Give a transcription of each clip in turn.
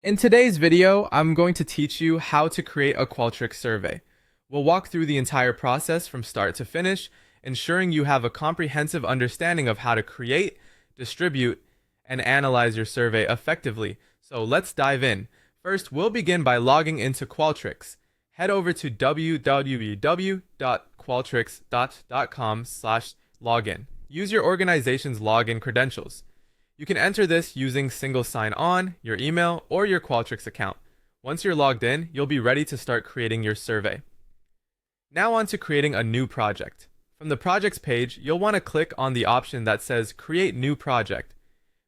In today's video, I'm going to teach you how to create a Qualtrics survey. We'll walk through the entire process from start to finish, ensuring you have a comprehensive understanding of how to create, distribute, and analyze your survey effectively. So let's dive in. First, we'll begin by logging into Qualtrics. Head over to www.qualtrics.com/login. Use your organization's login credentials. You can enter this using single sign-on, your email, or your Qualtrics account. Once you're logged in, you'll be ready to start creating your survey. Now on to creating a new project. From the projects page, you'll want to click on the option that says Create New Project.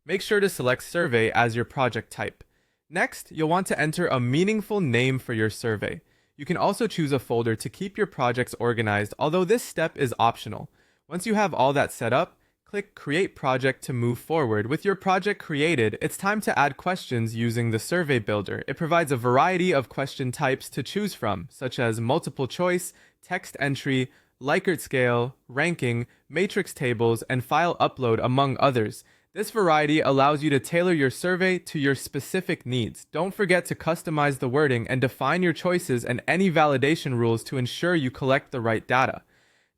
Make sure to select Survey as your project type. Next, you'll want to enter a meaningful name for your survey. You can also choose a folder to keep your projects organized, although this step is optional. Once you have all that set up, click Create Project to move forward. With your project created, it's time to add questions using the Survey Builder. It provides a variety of question types to choose from, such as multiple choice, text entry, Likert scale, ranking, matrix tables, and file upload, among others. This variety allows you to tailor your survey to your specific needs. Don't forget to customize the wording and define your choices and any validation rules to ensure you collect the right data.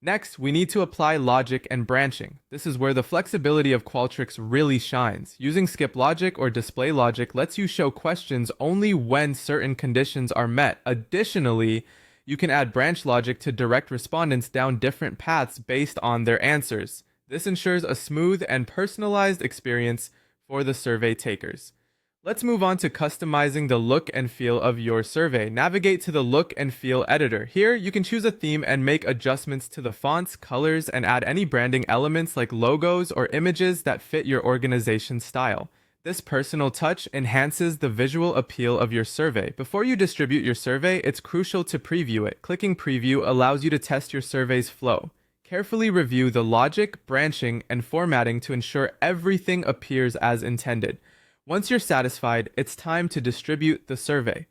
Next, we need to apply logic and branching. This is where the flexibility of Qualtrics really shines. Using skip logic or display logic lets you show questions only when certain conditions are met. Additionally, you can add branch logic to direct respondents down different paths based on their answers. This ensures a smooth and personalized experience for the survey takers. Let's move on to customizing the look and feel of your survey. Navigate to the Look and Feel editor. Here, you can choose a theme and make adjustments to the fonts, colors, and add any branding elements like logos or images that fit your organization's style. This personal touch enhances the visual appeal of your survey. Before you distribute your survey, it's crucial to preview it. Clicking Preview allows you to test your survey's flow. Carefully review the logic, branching, and formatting to ensure everything appears as intended. Once you're satisfied, it's time to distribute the survey.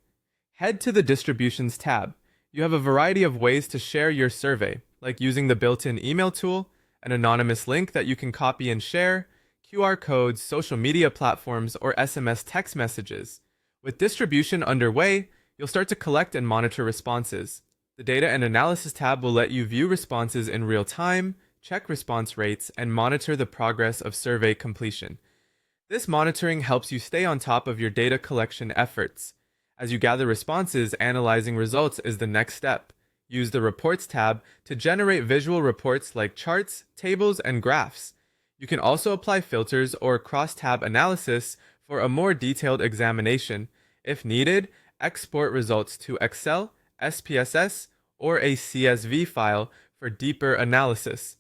Head to the Distributions tab. You have a variety of ways to share your survey, like using the built-in email tool, an anonymous link that you can copy and share, QR codes, social media platforms, or SMS text messages. With distribution underway, you'll start to collect and monitor responses. The Data and Analysis tab will let you view responses in real time, check response rates, and monitor the progress of survey completion. This monitoring helps you stay on top of your data collection efforts. As you gather responses, analyzing results is the next step. Use the Reports tab to generate visual reports like charts, tables, and graphs. You can also apply filters or cross-tab analysis for a more detailed examination. If needed, export results to Excel, SPSS, or a CSV file for deeper analysis.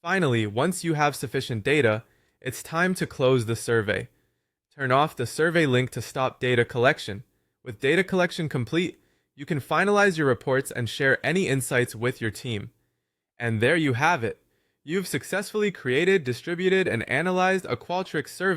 Finally, once you have sufficient data, it's time to close the survey. Turn off the survey link to stop data collection. With data collection complete, you can finalize your reports and share any insights with your team. And there you have it. You've successfully created, distributed, and analyzed a Qualtrics survey